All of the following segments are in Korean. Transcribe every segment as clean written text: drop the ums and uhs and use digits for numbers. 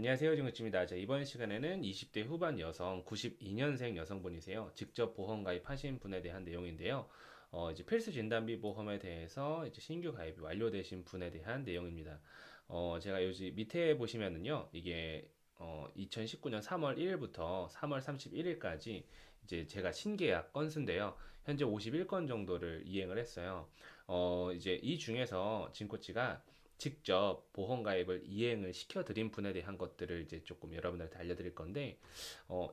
안녕하세요, 진구치입니다. 자, 이번 시간에는 20대 후반 여성, 92년생 여성분이세요. 직접 보험 가입하신 분에 대한 내용인데요. 이제 필수 진단비 보험에 대해서 이제 신규 가입이 완료되신 분에 대한 내용입니다. 제가 여기 밑에 보시면은요, 이게 2019년 3월 1일부터 3월 31일까지 이제 제가 신계약 건수인데요. 현재 51건 정도를 이행을 했어요. 이제 이 중에서 진코치가 직접 보험 가입을 이행을 시켜드린 분에 대한 것들을 이제 조금 여러분들한테 알려드릴 건데,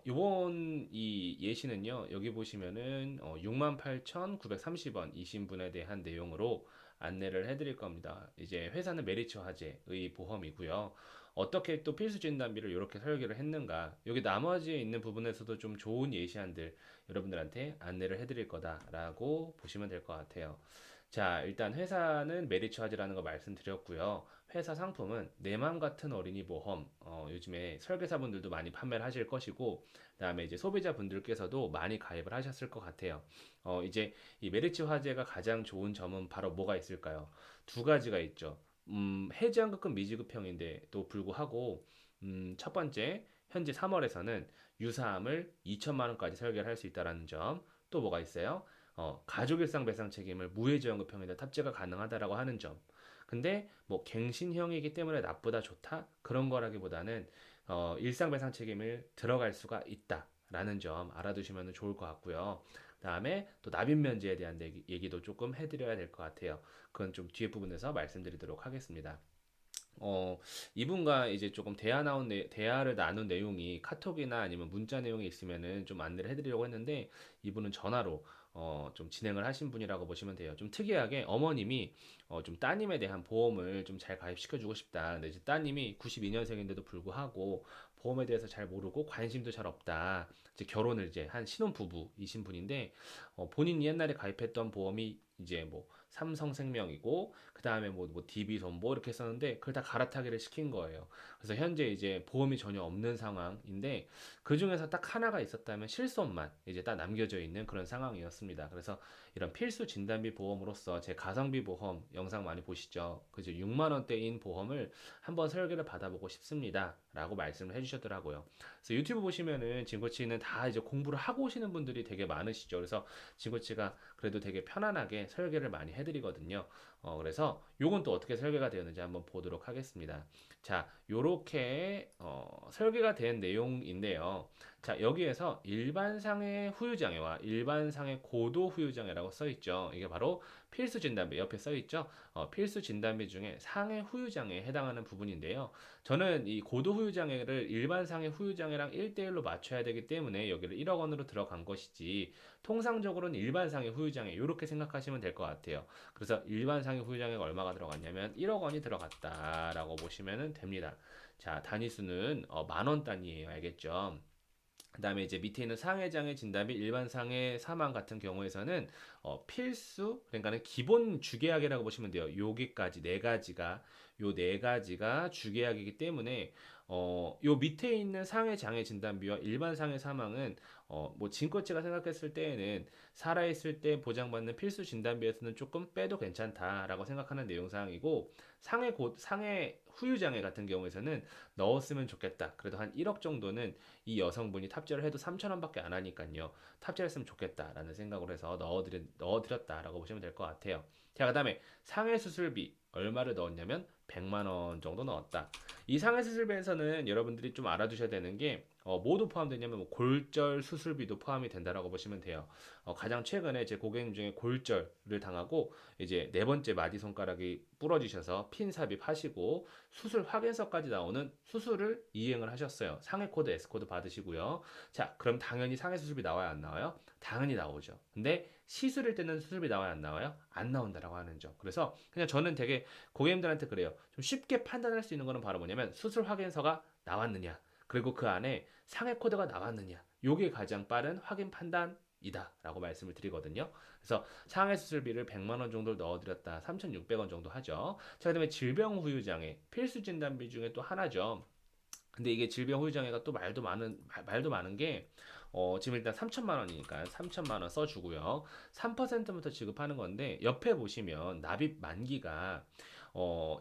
요번 이 예시는요, 여기 보시면은, 68,930원이신 분에 대한 내용으로 안내를 해드릴 겁니다. 이제 회사는 메리츠 화재의 보험이고요. 어떻게 또 필수 진단비를 이렇게 설계를 했는가, 여기 나머지 있는 부분에서도 좀 좋은 예시안들 여러분들한테 안내를 해드릴 거다라고 보시면 될 것 같아요. 자, 일단 회사는 메리츠 화재라는 거 말씀드렸고요. 회사 상품은 내 맘 같은 어린이 보험. 요즘에 설계사분들도 많이 판매를 하실 것이고, 그다음에 이제 소비자분들께서도 많이 가입을 하셨을 것 같아요. 이제 이 메리츠 화재가 가장 좋은 점은 바로 뭐가 있을까요? 두 가지가 있죠. 해지환급금 미지급형인데도 불구하고, 첫 번째, 현재 3월에서는 유사함을 2천만 원까지 설계를 할 수 있다는 점. 또 뭐가 있어요? 가족 일상 배상 책임을 무해지원급형에다 탑재가 가능하다라고 하는 점. 근데 뭐 갱신형이기 때문에 나쁘다 좋다 그런 거라기보다는 일상 배상 책임을 들어갈 수가 있다라는 점 알아두시면 좋을 것 같고요. 그다음에 또 납입 면제에 대한 얘기도 조금 해드려야 될 것 같아요. 그건 좀 뒤에 부분에서 말씀드리도록 하겠습니다. 어, 이분과 이제 조금 대화를 나눈 내용이 카톡이나 아니면 문자 내용이 있으면은 좀 안내를 해드리려고 했는데, 이분은 전화로, 좀 진행을 하신 분이라고 보시면 돼요. 좀 특이하게 어머님이, 좀 따님에 대한 보험을 좀 잘 가입시켜주고 싶다. 근데 이제 따님이 92년생인데도 불구하고 보험에 대해서 잘 모르고 관심도 잘 없다. 이제 결혼을 이제 한 신혼부부이신 분인데, 본인이 옛날에 가입했던 보험이 이제 뭐 삼성생명이고 그 다음에 뭐 DB손 뭐 이렇게 썼는데 그걸 다 갈아타기를 시킨 거예요. 그래서 현재 이제 보험이 전혀 없는 상황인데 그 중에서 딱 하나가 있었다면 실손만 이제 딱 남겨져 있는 그런 상황이었습니다. 그래서 이런 필수 진단비 보험으로서 제 가성비 보험 영상 많이 보시죠. 그죠? 6만 원대인 보험을 한번 설계를 받아보고 싶습니다라고 말씀을 해주셨더라고요. 그래서 유튜브 보시면은 진코치는 다 이제 공부를 하고 오시는 분들이 되게 많으시죠. 그래서 진코치가 그래도 되게 편안하게 설계를 많이 해드리거든요. 그래서 요건 또 어떻게 설계가 되었는지 한번 보도록 하겠습니다. 자, 요렇게 설계가 된 내용인데요. 자, 여기에서 일반상의 후유장애와 일반상의 고도 후유장애라고 써 있죠. 이게 바로 필수 진단비 옆에 써 있죠. 필수 진단비 중에 상해 후유장애에 해당하는 부분인데요. 저는 이 고도 후유장애를 일반상의 후유장애랑 1대1로 맞춰야 되기 때문에 여기를 1억 원으로 들어간 것이지, 통상적으로는 일반상의 후유장애 이렇게 생각하시면 될 것 같아요. 그래서 일반상의 후유장애가 얼마가 들어갔냐면 1억 원이 들어갔다라고 보시면 됩니다. 자, 단위수는 만원 단위예요. 알겠죠? 그 다음에 이제 밑에 있는 상해장애 진단비 일반 상해 사망 같은 경우에서는 필수, 그러니까는 기본 주계약이라고 보시면 돼요. 여기까지 요 네 가지가 주계약이기 때문에 요 밑에 있는 상해 장애 진단비와 일반 상해 사망은 뭐 진코치가 생각했을 때에는 살아있을 때 보장받는 필수 진단비에서는 조금 빼도 괜찮다라고 생각하는 내용 사항이고, 상해 후유 장애 같은 경우에서는 넣었으면 좋겠다. 그래도 한 1억 정도는 이 여성분이 탑재를 해도 3천 원밖에 안 하니까요. 탑재를 했으면 좋겠다라는 생각으로 해서 넣어드렸다라고 보시면 될 것 같아요. 자, 그다음에 상해 수술비 얼마를 넣었냐면 100만 원 정도 넣었다. 이 상해 수술비에서는 여러분들이 좀 알아두셔야 되는 게 뭐도 포함되냐면 뭐 골절 수술비도 포함이 된다라고 보시면 돼요. 가장 최근에 제 고객님 중에 골절을 당하고 이제 네 번째 마디 손가락이 부러지셔서 핀 삽입하시고 수술 확인서까지 나오는 수술을 이행을 하셨어요. 상해 코드, S 코드 받으시고요. 자, 그럼 당연히 상해 수술비 나와요, 안 나와요? 당연히 나오죠. 근데 시술일 때는 수술비 나와요, 안 나와요? 안 나온다라고 하는 점. 그래서 그냥 저는 되게 고객님들한테 그래요. 좀 쉽게 판단할 수 있는 거는 바로 뭐냐면 수술 확인서가 나왔느냐, 그리고 그 안에 상해 코드가 나왔느냐. 요게 가장 빠른 확인 판단이다 라고 말씀을 드리거든요. 그래서 상해 수술비를 100만 원 정도 넣어드렸다. 3,600원 정도 하죠. 자, 그다음에 질병 후유장애 필수 진단비 중에 또 하나죠. 근데 이게 질병 후유장애가 또 말도 많은 게, 지금 일단 3천만 원이니까 3천만 원 써주고요. 3%부터 지급하는 건데, 옆에 보시면 납입 만기가,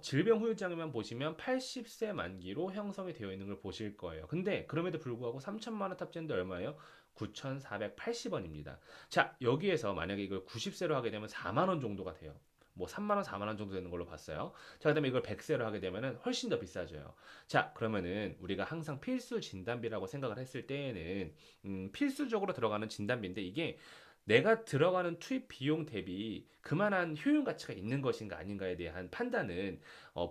질병 후유장애만 보시면 80세 만기로 형성이 되어 있는 걸 보실 거예요. 근데 그럼에도 불구하고 3천만 원 탑재인데 얼마예요? 9,480원입니다. 자, 여기에서 만약에 이걸 90세로 하게 되면 4만 원 정도가 돼요. 뭐 3만 원, 4만 원 정도 되는 걸로 봤어요. 자, 그다음에 이걸 100세로 하게 되면은 훨씬 더 비싸져요. 자, 그러면은 우리가 항상 필수 진단비라고 생각을 했을 때에는 필수적으로 들어가는 진단비인데 이게 내가 들어가는 투입 비용 대비 그만한 효용 가치가 있는 것인가 아닌가에 대한 판단은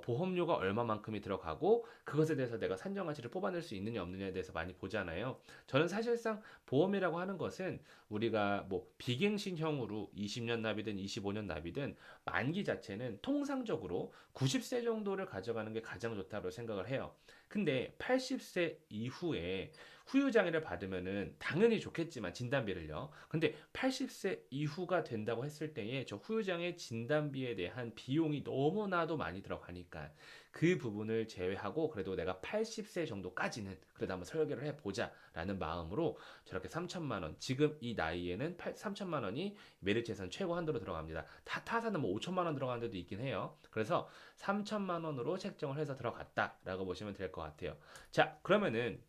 보험료가 얼마만큼이 들어가고 그것에 대해서 내가 산정 가치를 뽑아낼 수 있느냐 없느냐에 대해서 많이 보잖아요. 저는 사실상 보험이라고 하는 것은 우리가 뭐 비갱신형으로 20년 납이든 25년 납이든 만기 자체는 통상적으로 90세 정도를 가져가는 게 가장 좋다고 생각을 해요. 근데 80세 이후에 후유장애를 받으면은 당연히 좋겠지만 진단비를요. 근데 80세 이후가 된다고 했을 때에 저 후유장애 진단비에 대한 비용이 너무나도 많이 들어가니까 그 부분을 제외하고 그래도 내가 80세 정도까지는 그래도 한번 설계를 해보자라는 마음으로 저렇게 3천만 원 지금 이 나이에는 3천만 원이 메리츠에서는 최고 한도로 들어갑니다. 타사는 뭐 5천만 원 들어가는 데도 있긴 해요. 그래서 3천만 원으로 책정을 해서 들어갔다라고 보시면 될 것 같아요. 자, 그러면은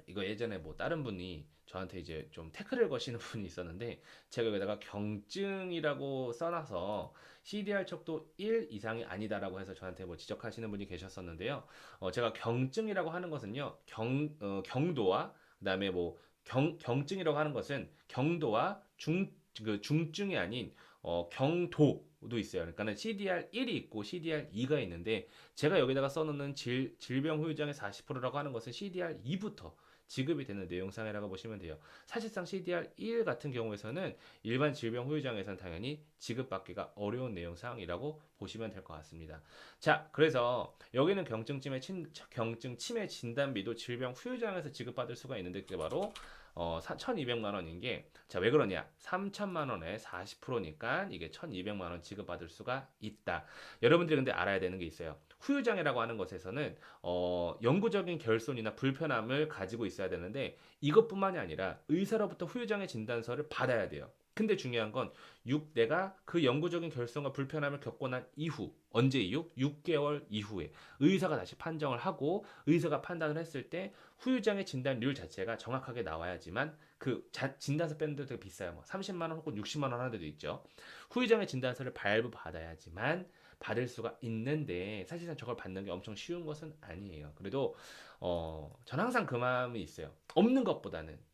이거 예전에 뭐 다른 분이 저한테 이제 좀 태클을 거시는 분이 있었는데 제가 여기다가 경증이라고 써놔서 CDR 척도 1 이상이 아니다라고 해서 저한테 뭐 지적하시는 분이 계셨었는데요. 제가 경증이라고 하는 것은요. 경도와 그다음에 뭐 경증이라고 하는 것은 경도와 중증이 아닌 경도도 있어요. 그러니까는 CDR 1이 있고 CDR 2가 있는데 제가 여기다가 써놓는 질병 후유장애 40%라고 하는 것은 CDR 2부터 지급이 되는 내용상이라고 보시면 돼요. 사실상 CDR 1 같은 경우에서는 일반 질병 후유장에서는 당연히 지급받기가 어려운 내용상이라고 보시면 될 것 같습니다. 자, 그래서 여기는 경증 치매 진단비도 질병 후유장에서 지급받을 수가 있는데 그게 바로 1,200만 원인 게, 자, 왜 그러냐? 3천만 원에 40%니까 이게 1,200만 원 지급받을 수가 있다. 여러분들이 근데 알아야 되는 게 있어요. 후유장애라고 하는 것에서는 영구적인 결손이나 불편함을 가지고 있어야 되는데 이것뿐만이 아니라 의사로부터 후유장애 진단서를 받아야 돼요. 근데 중요한 건 내가 그 영구적인 결손과 불편함을 겪고 난 이후 언제 이후? 6개월 이후에 의사가 다시 판정을 하고 의사가 판단을 했을 때 후유장애 진단률 자체가 정확하게 나와야지만 그 진단서 빼는 데도 되게 비싸요. 뭐 30만 원 혹은 60만 원 하는 데도 있죠. 후유장애 진단서를 발부받아야지만 받을 수가 있는데 사실상 저걸 받는 게 엄청 쉬운 것은 아니에요. 그래도 전 항상 그 마음이 있어요. 없는 것보다는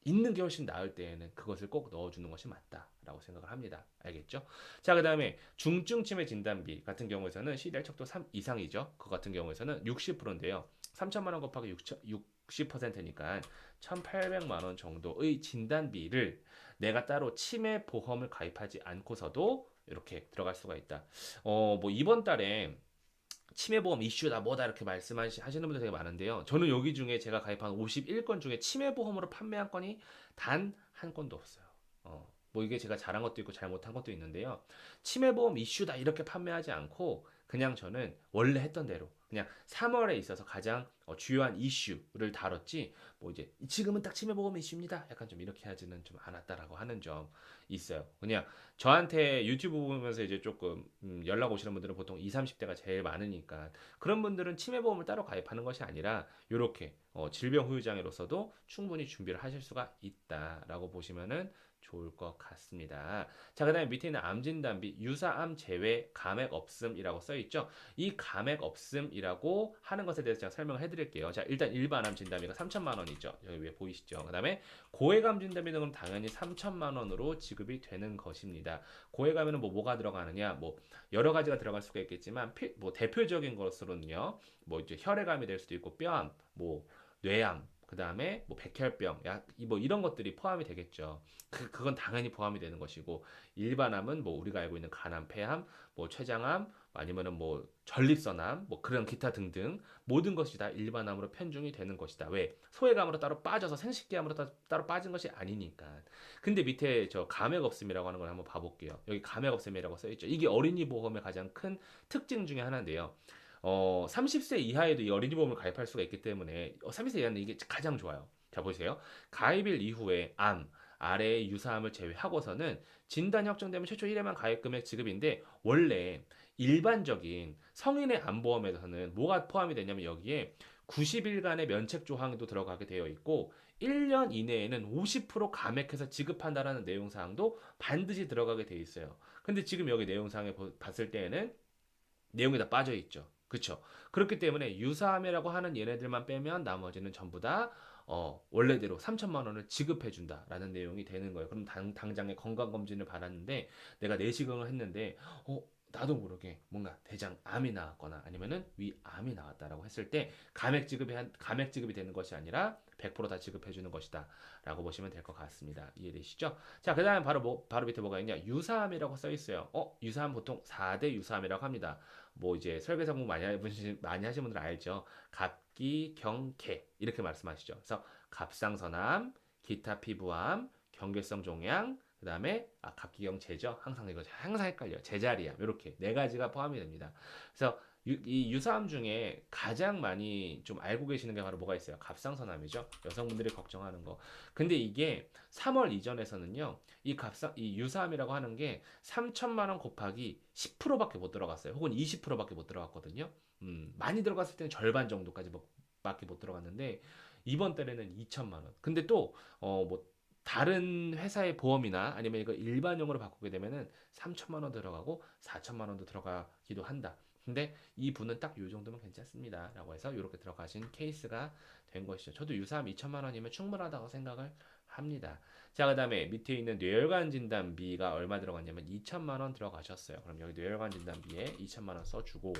있는 게 훨씬 나을 때에는 그것을 꼭 넣어주는 것이 맞다라고 생각을 합니다. 알겠죠? 자, 그 다음에 중증 치매 진단비 같은 경우에서는 CDR 척도 3 이상이죠. 그 같은 경우에서는 60%인데요. 3천만 원 곱하기 60%니까 1,800만 원 정도의 진단비를 내가 따로 치매 보험을 가입하지 않고서도 이렇게 들어갈 수가 있다. 뭐 이번 달에 치매보험 이슈다 뭐다 이렇게 말씀하시는 분들 되게 많은데요. 저는 여기 중에 제가 가입한 51건 중에 치매보험으로 판매한 건이 단 한 건도 없어요. 뭐 이게 제가 잘한 것도 있고 잘못한 것도 있는데요. 치매보험 이슈다 이렇게 판매하지 않고 그냥 저는 원래 했던 대로 그냥 3월에 있어서 가장 주요한 이슈를 다뤘지 뭐 이제 지금은 딱 치매보험 이슈입니다. 약간 좀 이렇게 하지는 좀 않았다라고 하는 점 있어요. 그냥 저한테 유튜브 보면서 이제 조금 연락 오시는 분들은 보통 20, 30대가 제일 많으니까 그런 분들은 치매보험을 따로 가입하는 것이 아니라 이렇게 질병 후유장애로서도 충분히 준비를 하실 수가 있다라고 보시면은 좋을 것 같습니다. 자, 그 다음에 밑에 있는 암진단비 유사암 제외 감액 없음이라고 써있죠. 이 감액 없음이라고 하는 것에 대해서 제가 설명을 해드릴게요. 자, 일단 일반 암 진단비가 3천만 원이죠. 여기 위에 보이시죠? 그 다음에 고액암 진단비는 당연히 3천만 원으로 지급이 되는 것입니다. 고액암에는 뭐가 들어가느냐? 뭐 여러 가지가 들어갈 수가 있겠지만 뭐 대표적인 것으로는요. 뭐 이제 혈액암이 될 수도 있고 뼈암, 뭐 뇌암, 그 다음에 뭐 백혈병, 뭐 이런 것들이 포함이 되겠죠. 그건 당연히 포함이 되는 것이고 일반암은 뭐 우리가 알고 있는 간암, 폐암, 뭐 췌장암, 아니면은 뭐 전립선암, 뭐 그런 기타 등등 모든 것이 다 일반암으로 편중이 되는 것이다. 왜? 소외감으로 따로 빠져서 생식기암으로 따로 빠진 것이 아니니까. 근데 밑에 저 감액없음이라고 하는 걸 한번 봐볼게요. 여기 감액없음이라고 써있죠. 이게 어린이 보험의 가장 큰 특징 중에 하나인데요. 30세 이하에도 이 어린이 보험을 가입할 수가 있기 때문에 30세 이하는 이게 가장 좋아요. 자, 보세요. 가입일 이후에 아래의 유사암을 제외하고서는 진단이 확정되면 최초 1회만 가입 금액 지급인데 원래 일반적인 성인의 암보험에서는 뭐가 포함이 되냐면 여기에 90일간의 면책 조항도 들어가게 되어 있고 1년 이내에는 50% 감액해서 지급한다라는 내용 사항도 반드시 들어가게 되어 있어요. 근데 지금 여기 내용 사항에 봤을 때에는 내용이 다 빠져 있죠. 그렇죠? 그렇기 때문에 유사암이라고 하는 얘네들만 빼면 나머지는 전부 다 원래대로 3천만 원을 지급해 준다라는 내용이 되는 거예요. 그럼 당장에 건강검진을 받았는데 내가 내시경을 했는데 나도 모르게 뭔가 대장암이 나왔거나 아니면은 위암이 나왔다라고 했을 때 감액 지급이 되는 것이 아니라 100%다 지급해 주는 것이다라고 보시면 될 것 같습니다. 이해되시죠? 자, 그다음에 바로 밑에 뭐가 있냐? 유사암이라고 써 있어요. 유사암 보통 4대 유사암이라고 합니다. 뭐 이제 설계사 공부 많이 하신 분들 알죠? 갑기, 경, 계 이렇게 말씀하시죠. 그래서 갑상선암, 기타 피부암, 경계성 종양, 그다음에 갑기경 제죠. 항상 이거 항상 헷갈려요. 제자리암 이렇게 네 가지가 포함이 됩니다. 그래서 이 유사암 중에 가장 많이 좀 알고 계시는 게 바로 뭐가 있어요? 갑상선암이죠. 여성분들이 걱정하는 거. 근데 이게 3월 이전에서는요. 이 유사암이라고 하는 게 3천만 원 곱하기 10%밖에 못 들어갔어요. 혹은 20%밖에 못 들어갔거든요. 많이 들어갔을 때는 절반 정도까지 밖에 못 들어갔는데 이번 달에는 2천만 원. 근데 또 뭐 다른 회사의 보험이나 아니면 이거 일반용으로 바꾸게 되면은 3천만 원 들어가고 4천만 원도 들어가기도 한다. 근데 이 분은 딱 요 정도면 괜찮습니다. 라고 해서 이렇게 들어가신 케이스가 된 것이죠. 저도 유사암 2천만 원이면 충분하다고 생각을 합니다. 자, 그 다음에 밑에 있는 뇌혈관 진단비가 얼마 들어갔냐면 2천만 원 들어가셨어요. 그럼 여기 뇌혈관 진단비에 2천만 원 써주고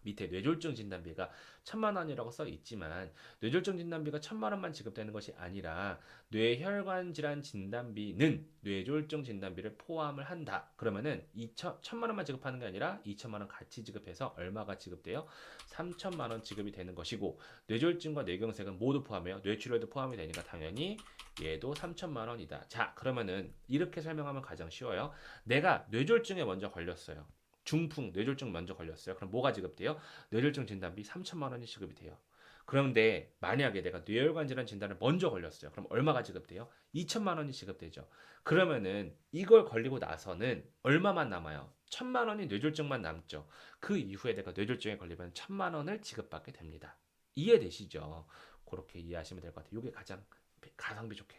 밑에 뇌졸중 진단비가 1,000만 원이라고 써 있지만 뇌졸중 진단비가 1,000만 원만 지급되는 것이 아니라 뇌혈관 질환 진단비는 뇌졸중 진단비를 포함을 한다. 그러면은 1,000만 원만 지급하는 게 아니라 2천만 원 같이 지급해서 얼마가 지급돼요? 3천만 원 지급이 되는 것이고 뇌졸중과 뇌경색은 모두 포함해요. 뇌출혈도 포함이 되니까 당연히 얘도 3천만 원이다. 자, 그러면은 이렇게 설명하면 가장 쉬워요. 내가 뇌졸중에 먼저 걸렸어요. 중풍, 뇌졸중 먼저 걸렸어요. 그럼 뭐가 지급돼요? 뇌졸중 진단비 3천만 원이 지급이 돼요. 그런데 만약에 내가 뇌혈관 질환 진단을 먼저 걸렸어요. 그럼 얼마가 지급돼요? 2천만 원이 지급되죠. 그러면은 이걸 걸리고 나서는 얼마만 남아요? 1,000만 원이 뇌졸중만 남죠. 그 이후에 내가 뇌졸중에 걸리면 1,000만 원을 지급받게 됩니다. 이해되시죠? 그렇게 이해하시면 될 것 같아요. 이게 가장 가성비 좋게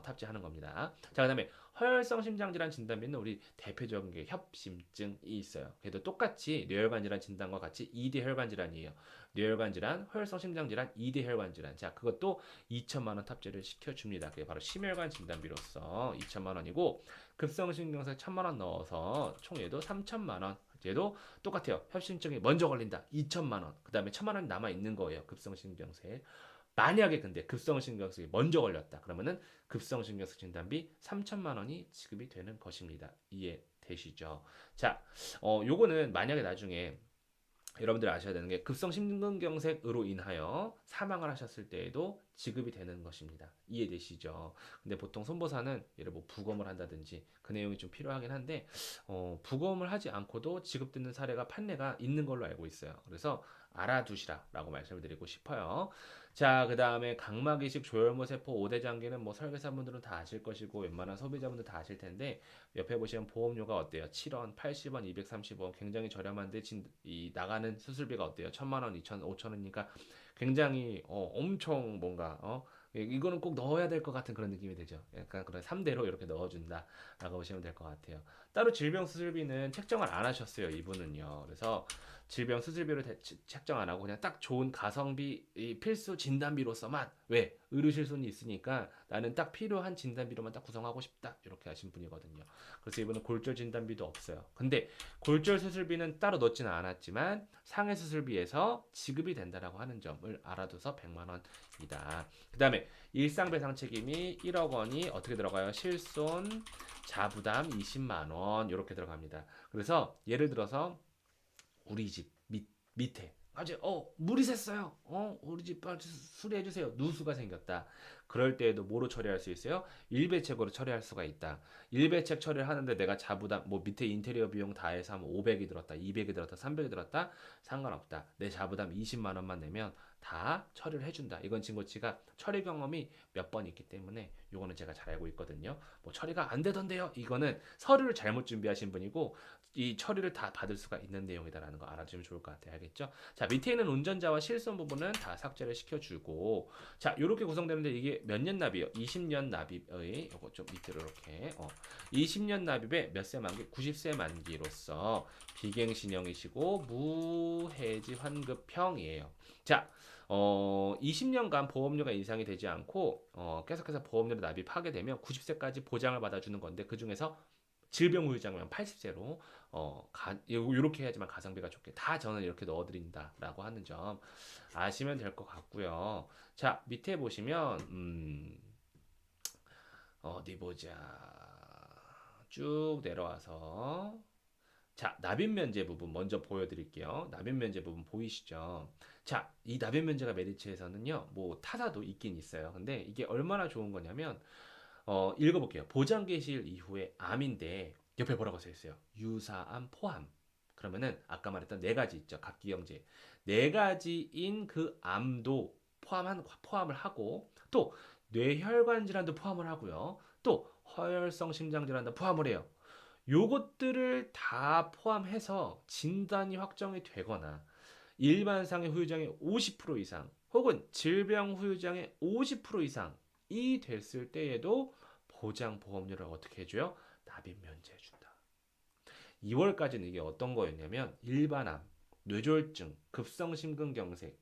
탑재하는 겁니다. 자, 그다음에 허혈성 심장질환 진단비는 우리 대표적인 게 협심증이 있어요. 그래도 똑같이 뇌혈관 질환 진단과 같이 2대 혈관 질환이에요. 뇌혈관 질환, 허혈성 심장 질환, 2대 혈관 질환. 자, 그것도 2천만 원 탑재를 시켜줍니다. 그게 바로 심혈관 진단비로서 2천만 원이고 급성심경색 1,000만 원 넣어서 총 얘도 3천만 원. 얘도 똑같아요. 협심증이 먼저 걸린다. 2천만 원. 그다음에 1,000만 원이 남아 있는 거예요. 급성심경색. 만약에 근데 급성심경색이 먼저 걸렸다. 그러면은 급성심경색 진단비 3천만 원이 지급이 되는 것입니다. 이해되시죠? 자, 요거는 만약에 나중에 여러분들이 아셔야 되는 게 급성심근경색으로 인하여 사망을 하셨을 때에도 지급이 되는 것입니다. 이해되시죠? 근데 보통 손보사는 예를 뭐 부검을 한다든지 그 내용이 좀 필요하긴 한데 부검을 하지 않고도 지급되는 사례가 판례가 있는 걸로 알고 있어요. 그래서 알아두시라라고 말씀을 드리고 싶어요. 자, 그 다음에 각막 이식 조혈모 세포 5대 장기는 뭐 설계사분들은 다 아실 것이고 웬만한 소비자분들 다 아실 텐데 옆에 보시면 보험료가 어때요? 7원, 80원, 230원 굉장히 저렴한데 이 나가는 수술비가 어때요? 1,000만 원, 2천, 5천 원이니까 굉장히 엄청 뭔가 이거는 꼭 넣어야 될 것 같은 그런 느낌이 되죠. 약간 그런 3대로 이렇게 넣어준다라고 보시면 될 것 같아요. 따로 질병 수술비는 책정을 안 하셨어요, 이분은요. 그래서 질병 수술비를 책정 안 하고 그냥 딱 좋은 가성비 필수 진단비로서만 왜 의료 실손이 있으니까 나는 딱 필요한 진단비로만 딱 구성하고 싶다 이렇게 하신 분이거든요. 그래서 이분은 골절 진단비도 없어요. 근데 골절 수술비는 따로 넣지는 않았지만 상해 수술비에서 지급이 된다라고 하는 점을 알아둬서 100만 원이다. 그 다음에 일상배상 책임이 1억 원이 어떻게 들어가요? 실손, 자부담 20만 원 이렇게 들어갑니다. 그래서 예를 들어서 우리 집 밑에 아주 물이 샜어요. 우리 집 빨리 수리해 주세요. 누수가 생겼다. 그럴 때에도 뭐로 처리할 수 있어요? 일배책으로 처리할 수가 있다. 일배책 처리를 하는데 내가 자부담 뭐 밑에 인테리어 비용 다 해서 한 500이 들었다, 200이 들었다, 300이 들었다 상관없다. 내 자부담 20만 원만 내면 다 처리를 해준다. 이건 진고치가 처리 경험이 몇 번 있기 때문에 요거는 제가 잘 알고 있거든요. 뭐 처리가 안 되던데요. 이거는 서류를 잘못 준비하신 분이고 이 처리를 다 받을 수가 있는 내용이다라는 거 알아주면 좋을 것 같아요. 알겠죠? 자, 밑에 있는 운전자와 실손 부분은 다 삭제를 시켜주고, 자, 이렇게 구성되는데 이게 몇 년 납입이요? 20년 납입의, 요거 좀 밑으로 이렇게, 20년 납입의 몇 세 만기? 90세 만기로서 비갱신형이시고 무해지 환급형이에요. 자, 20년간 보험료가 인상이 되지 않고 계속해서 보험료를 납입하게 되면 90세까지 보장을 받아주는 건데 그 중에서 질병 후유장면 80세로 이렇게 해야지만 가성비가 좋게 다 저는 이렇게 넣어드린다라고 하는 점 아시면 될 것 같고요. 자 밑에 보시면 어디 보자 쭉 내려와서 자, 납입 면제 부분 먼저 보여드릴게요. 납입 면제 부분 보이시죠? 자, 이 납입 면제가 메리츠에서는요, 뭐 타사도 있긴 있어요. 근데 이게 얼마나 좋은 거냐면, 읽어볼게요. 보장 개시일 이후에 암인데 옆에 뭐라고 써 있어요? 유사암 포함. 그러면은 아까 말했던 네 가지 있죠. 각기경제. 네 가지인 그 암도 포함을 하고 또 뇌혈관 질환도 포함을 하고요. 또 허혈성 심장 질환도 포함을 해요. 요것들을 다 포함해서 진단이 확정이 되거나 일반상해 후유장의 50% 이상 혹은 질병 후유장의 50% 이상이 됐을 때에도 보장 보험료를 어떻게 해줘요? 납입 면제해준다. 2월까지는 이게 어떤 거였냐면 일반암, 뇌졸중, 급성심근경색,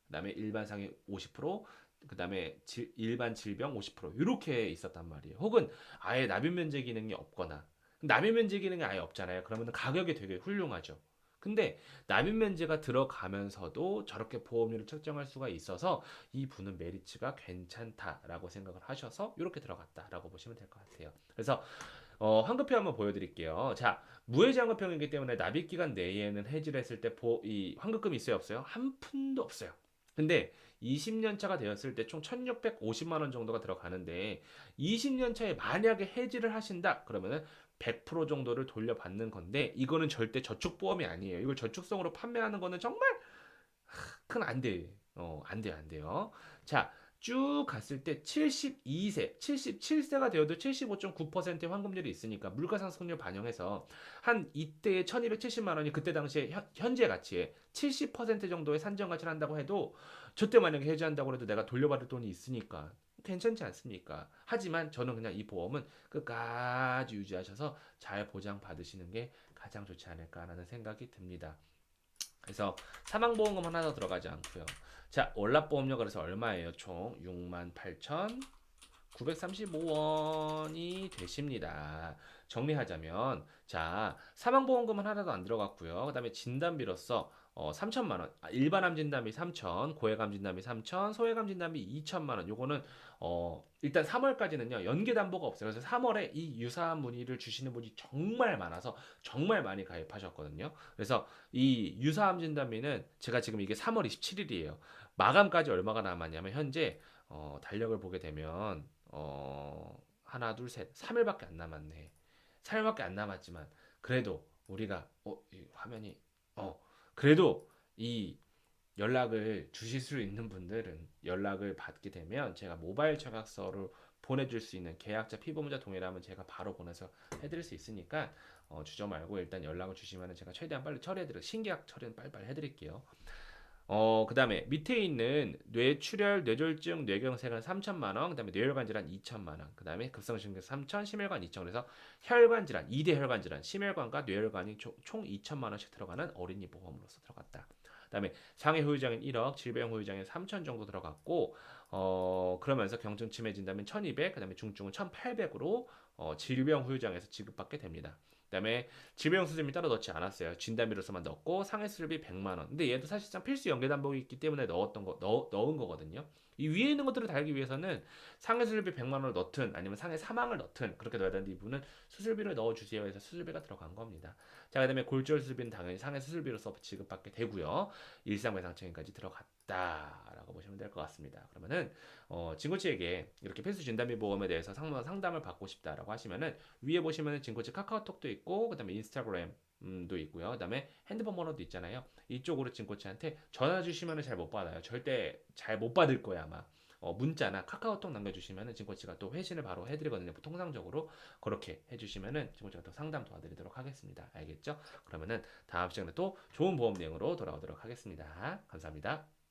그다음에 일반상해 50%, 그다음에 일반 질병 50% 이렇게 있었단 말이에요. 혹은 아예 납입 면제 기능이 없거나 납입 면제 기능이 아예 없잖아요. 그러면 가격이 되게 훌륭하죠. 근데 납입 면제가 들어가면서도 저렇게 보험료를 책정할 수가 있어서 이 분은 메리츠가 괜찮다라고 생각을 하셔서 이렇게 들어갔다라고 보시면 될 것 같아요. 그래서 환급표 한번 보여드릴게요. 자, 무해지 환급형이기 때문에 납입 기간 내에는 해지를 했을 때 이 환급금이 있어요, 없어요? 한 푼도 없어요. 근데 20년 차가 되었을 때 총 1,650만 원 정도가 들어가는데 20년 차에 만약에 해지를 하신다 그러면은 100% 정도를 돌려받는 건데 이거는 절대 저축보험이 아니에요. 이걸 저축성으로 판매하는 거는 정말 큰 안 돼. 안 돼요, 안 돼요. 자, 쭉 갔을 때 72세, 77세가 되어도 75.9%의 환급률이 있으니까 물가상승률 반영해서 한 이때의 1270만 원이 그때 당시에 현재 가치에 70% 정도의 산정 가치를 한다고 해도 저때 만약에 해지한다고 해도 내가 돌려받을 돈이 있으니까 괜찮지 않습니까? 하지만 저는 그냥 이 보험은 끝까지 유지하셔서 잘 보장 받으시는 게 가장 좋지 않을까라는 생각이 듭니다. 그래서 사망보험금 하나 더 들어가지 않고요. 자, 월납보험료 그래서 얼마예요? 총 68,935원이 되십니다. 정리하자면 자, 사망보험금은 하나도 안 들어갔고요. 그다음에 진단비로서 3천만 원. 일반암 진단비 3천, 고해감 진단비 3천, 소해감 진단비 2천만 원. 요거는 일단 3월까지는요. 연계 담보가 없어요. 그래서 3월에 이 유사한 문의를 주시는 분이 정말 많아서 정말 많이 가입하셨거든요. 그래서 이 유사암 진단비는 제가 지금 이게 3월 27일이에요. 마감까지 얼마가 남았냐면 현재 달력을 보게 되면 하나 둘 셋 3일밖에 안 남았네. 3일밖에 안 남았지만 그래도 우리가 이 화면이 그래도 이 연락을 주실 수 있는 분들은 연락을 받게 되면 제가 모바일 청약서를 보내줄 수 있는 계약자 피보험자 동의라면 제가 바로 보내서 해드릴 수 있으니까 주저 말고 일단 연락을 주시면 제가 최대한 빨리 처리해드려 신계약 처리는 빨리빨리 해드릴게요. 그 다음에 밑에 있는 뇌출혈, 뇌졸중, 뇌경색은 3천만 원, 그 다음에 뇌혈관 질환 2천만 원, 그 다음에 급성심경 3천, 심혈관 2천, 그래서 혈관 질환, 2대 혈관 질환, 심혈관과 뇌혈관이 총 2천만 원씩 들어가는 어린이 보험으로서 들어갔다. 그다음에 상해 후유장인 1억, 질병 후유장인 3천 정도 들어갔고 그러면서 경증 치매 진단은 1,200, 그다음에 중증은 1,800으로 질병 후유장에서 지급받게 됩니다. 그다음에 질병 수술비 따로 넣지 않았어요. 진단비로서만 넣고 상해 수술비 100만 원. 근데 얘도 사실상 필수 연계 담보가 있기 때문에 넣은 거거든요. 이 위에 있는 것들을 달기 위해서는 상해 수술비 100만 원을 넣든 아니면 상해 사망을 넣든 그렇게 넣어야 되는데 이분은 수술비를 넣어주세요 해서 수술비가 들어간 겁니다. 자, 그다음에 골절 수술비는 당연히 상해 수술비로서 지급받게 되고요. 일상배상청인까지 들어갔다라고 보시면 될 것 같습니다. 그러면은 진코치에게 이렇게 필수 진단비 보험에 대해서 상담을 받고 싶다라고 하시면은 위에 보시면은 진코치 카카오톡도 있고 그다음에 인스타그램도 있고요. 그다음에 핸드폰 번호도 있잖아요. 이쪽으로 진코치한테 전화 주시면은 잘 못 받아요. 절대 잘 못 받을 거야 아마. 문자나 카카오톡 남겨주시면은 진코치가 또 회신을 바로 해드리거든요. 통상적으로 그렇게 해주시면은 진코치가 또 상담 도와드리도록 하겠습니다. 알겠죠? 그러면은 다음 시간에 또 좋은 보험 내용으로 돌아오도록 하겠습니다. 감사합니다.